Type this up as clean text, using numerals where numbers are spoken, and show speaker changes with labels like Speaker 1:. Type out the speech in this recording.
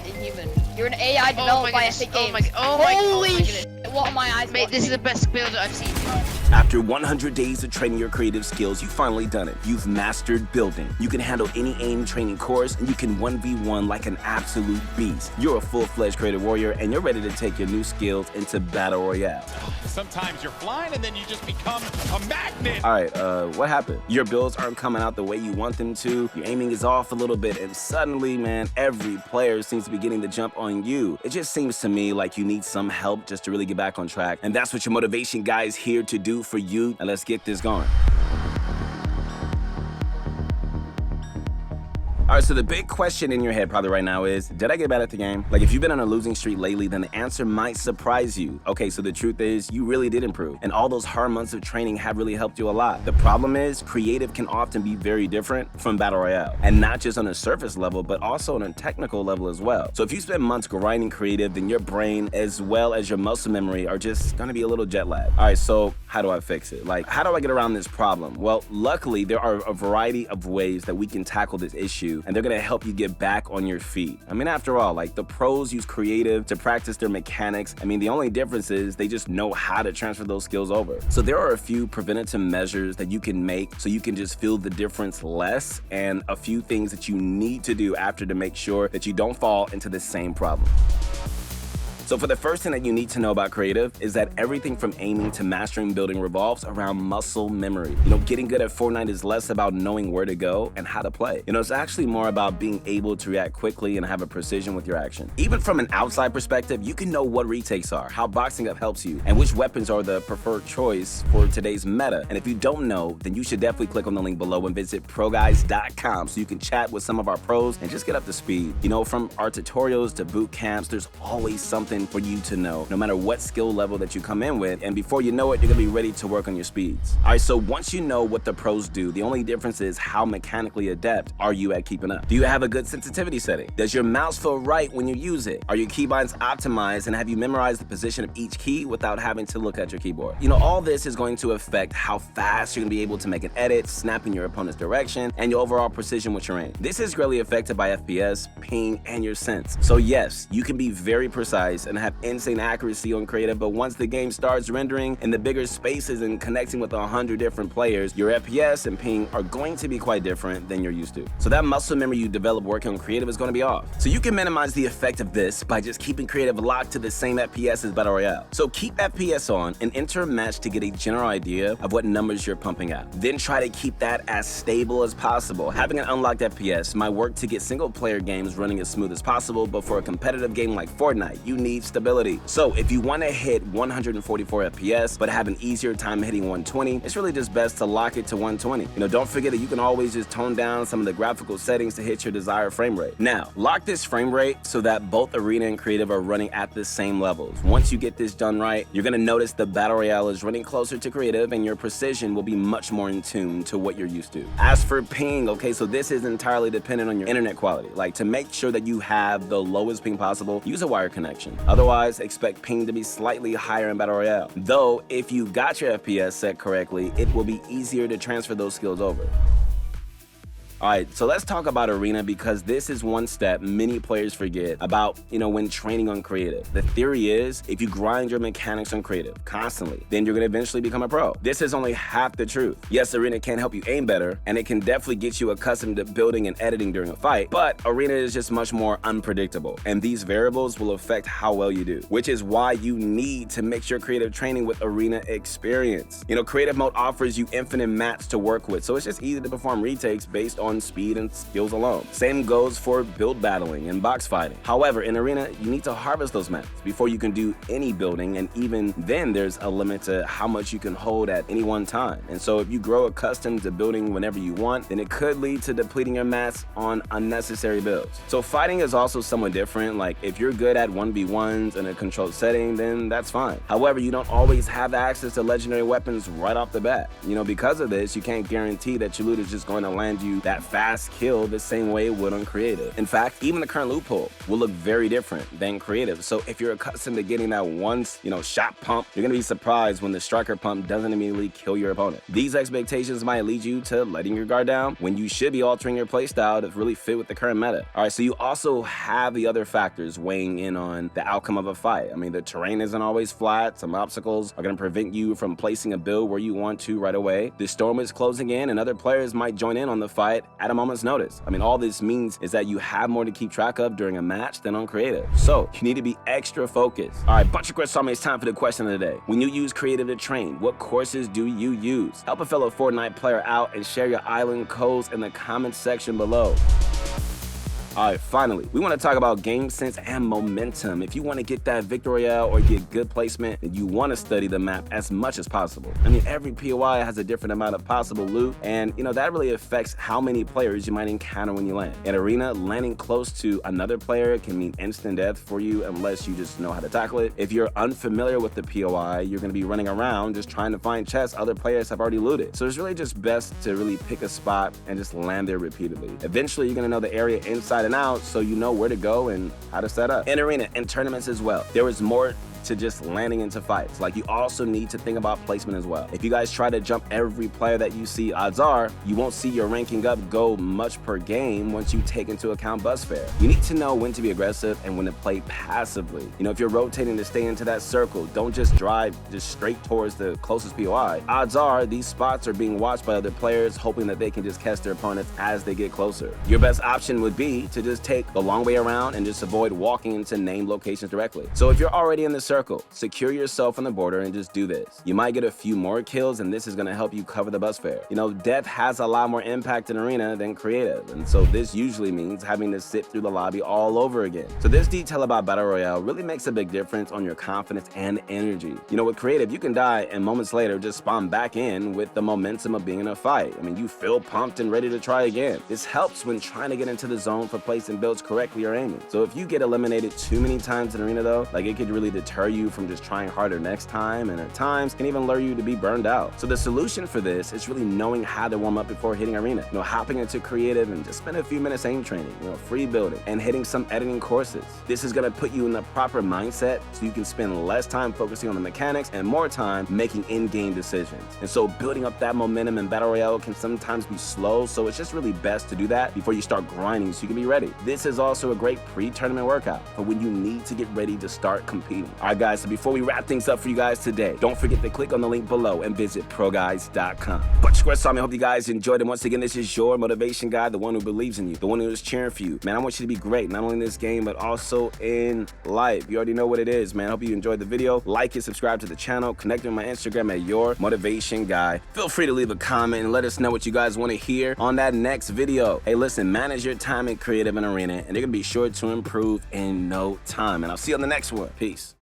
Speaker 1: Inhuman. You're an AI developed by Epic Games. Holy shit! What are my eyes?
Speaker 2: Mate, this is the best build I've seen.
Speaker 3: After 100 days of training your creative skills, you've finally done it. You've mastered building. You can handle any aim training course, and you can 1v1 like an absolute beast. You're a full-fledged creative warrior, and you're ready to take your new skills into Battle Royale.
Speaker 4: Sometimes you're flying, and then you just become a magnet.
Speaker 3: All right, what happened? Your builds aren't coming out the way you want them to. Your aiming is off a little bit, and suddenly, man, every player seems to be getting the jump on you. It just seems to me like you need some help just to really get back on track, and that's what your motivation guy is here to do for you, and let's get this going. All right, so the big question in your head probably right now is, did I get bad at the game? Like, if you've been on a losing streak lately, then the answer might surprise you. Okay, so the truth is, you really did improve, and all those hard months of training have really helped you a lot. The problem is, creative can often be very different from Battle Royale, and not just on a surface level, but also on a technical level as well. So if you spend months grinding creative, then your brain, as well as your muscle memory, are just gonna be a little jet lagged. All right, so how do I fix it? Like, how do I get around this problem? Well, luckily, there are a variety of ways that we can tackle this issue, and they're gonna help you get back on your feet. I mean, after all, like, the pros use creative to practice their mechanics. I mean, the only difference is they just know how to transfer those skills over. So there are a few preventative measures that you can make so you can just feel the difference less, and a few things that you need to do after to make sure that you don't fall into the same problem. So for the first thing that you need to know about creative is that everything from aiming to mastering building revolves around muscle memory. You know, getting good at Fortnite is less about knowing where to go and how to play. You know, it's actually more about being able to react quickly and have a precision with your action. Even from an outside perspective, you can know what retakes are, how boxing up helps you, and which weapons are the preferred choice for today's meta. And if you don't know, then you should definitely click on the link below and visit ProGuides.com so you can chat with some of our pros and just get up to speed. You know, from our tutorials to boot camps, there's always something for you to know, no matter what skill level that you come in with, and before you know it, you're gonna be ready to work on your speeds. All right, so once you know what the pros do, the only difference is how mechanically adept are you at keeping up. Do you have a good sensitivity setting? Does your mouse feel right when you use it? Are your keybinds optimized, and have you memorized the position of each key without having to look at your keyboard? You know, all this is going to affect how fast you're gonna be able to make an edit, snap in your opponent's direction, and your overall precision with your aim. This is greatly affected by FPS, ping, and your sense. So yes, you can be very precise and have insane accuracy on creative, but once the game starts rendering in the bigger spaces and connecting with 100 different players, your FPS and ping are going to be quite different than you're used to. So that muscle memory you develop working on creative is going to be off. So you can minimize the effect of this by just keeping creative locked to the same FPS as Battle Royale. So keep FPS on and enter a match to get a general idea of what numbers you're pumping out. Then try to keep that as stable as possible. Having an unlocked FPS might work to get single player games running as smooth as possible, but for a competitive game like Fortnite, you need stability. So if you want to hit 144 FPS but have an easier time hitting 120, it's really just best to lock it to 120. You know, don't forget that you can always just tone down some of the graphical settings to hit your desired frame rate. Now, lock this frame rate so that both Arena and Creative are running at the same levels. Once you get this done right, you're gonna notice the Battle Royale is running closer to Creative, and your precision will be much more in tune to what you're used to. As for ping, okay, so this is entirely dependent on your internet quality. Like, to make sure that you have the lowest ping possible, use a wire connection. Otherwise, expect ping to be slightly higher in Battle Royale. Though, if you got your FPS set correctly, it will be easier to transfer those skills over. All right, so let's talk about Arena, because this is one step many players forget about, you know, when training on creative. The theory is, if you grind your mechanics on creative constantly, then you're gonna eventually become a pro. This is only half the truth. Yes, Arena can help you aim better, and it can definitely get you accustomed to building and editing during a fight, but Arena is just much more unpredictable, and these variables will affect how well you do, which is why you need to mix your creative training with Arena experience. You know, creative mode offers you infinite maps to work with, so it's just easy to perform retakes based on speed and skills alone. Same goes for build battling and box fighting. However, in Arena, you need to harvest those maps before you can do any building, and even then there's a limit to how much you can hold at any one time. And so if you grow accustomed to building whenever you want, then it could lead to depleting your mats on unnecessary builds. So fighting is also somewhat different. Like, if you're good at 1v1s in a controlled setting, then that's fine. However, you don't always have access to legendary weapons right off the bat. You know, because of this, you can't guarantee that your loot is just going to land you that that fast kill the same way it would on creative. In fact, even the current loophole will look very different than creative. So if you're accustomed to getting that once, shot pump, you're gonna be surprised when the striker pump doesn't immediately kill your opponent. These expectations might lead you to letting your guard down when you should be altering your playstyle to really fit with the current meta. All right, so you also have the other factors weighing in on the outcome of a fight. I mean, the terrain isn't always flat. Some obstacles are gonna prevent you from placing a build where you want to right away. The storm is closing in and other players might join in on the fight at a moment's notice. I mean, all this means is that you have more to keep track of during a match than on creative. So you need to be extra focused. All right, bunch of questions. It's time for the question of the day. When you use creative to train, what courses do you use? Help a fellow Fortnite player out and share your island codes in the comments section below. All right, finally, we want to talk about game sense and momentum. If you want to get that victory royale or get good placement, then you want to study the map as much as possible. I mean, every POI has a different amount of possible loot, and that really affects how many players you might encounter when you land. In Arena, landing close to another player can mean instant death for you unless you just know how to tackle it. If you're unfamiliar with the POI, you're going to be running around just trying to find chests other players have already looted. So it's really just best to really pick a spot and just land there repeatedly. Eventually, you're going to know the area inside and out, so you know where to go and how to set up. In Arena and tournaments as well, there is more to just landing into fights. Like, you also need to think about placement as well. If you guys try to jump every player that you see, odds are you won't see your ranking up go much per game once you take into account bus fare. You need to know when to be aggressive and when to play passively. If you're rotating to stay into that circle, don't just drive just straight towards the closest POI. Odds are these spots are being watched by other players, hoping that they can just catch their opponents as they get closer. Your best option would be to just take the long way around and just avoid walking into named locations directly. So if you're already in the circle, secure yourself on the border and just do this. You might get a few more kills, and this is going to help you cover the bus fare. Death has a lot more impact in Arena than creative, and so this usually means having to sit through the lobby all over again. So this detail about Battle Royale really makes a big difference on your confidence and energy. With creative, you can die and moments later just spawn back in with the momentum of being in a fight. I mean, you feel pumped and ready to try again. This helps when trying to get into the zone for placing builds correctly or aiming. So if you get eliminated too many times in Arena though, it could really deter you from just trying harder next time, and at times can even lure you to be burned out. So the solution for this is really knowing how to warm up before hitting Arena. Hopping into creative and just spend a few minutes aim training, free building, and hitting some editing courses. This is going to put you in the proper mindset so you can spend less time focusing on the mechanics and more time making in-game decisions. And so building up that momentum in Battle Royale can sometimes be slow, so it's just really best to do that before you start grinding so you can be ready. This is also a great pre-tournament workout for when you need to get ready to start competing. All right, guys, so before we wrap things up for you guys today, don't forget to click on the link below and visit ProGuides.com. But Square Tommy, I hope you guys enjoyed it. Once again, this is your motivation guy, the one who believes in you, the one who is cheering for you. Man, I want you to be great, not only in this game, but also in life. You already know what it is, man. I hope you enjoyed the video. Like and subscribe to the channel. Connect with my Instagram at your motivation guy. Feel free to leave a comment and let us know what you guys want to hear on that next video. Hey, listen, manage your time in creative and Arena, and they're going to be sure to improve in no time. And I'll see you on the next one. Peace.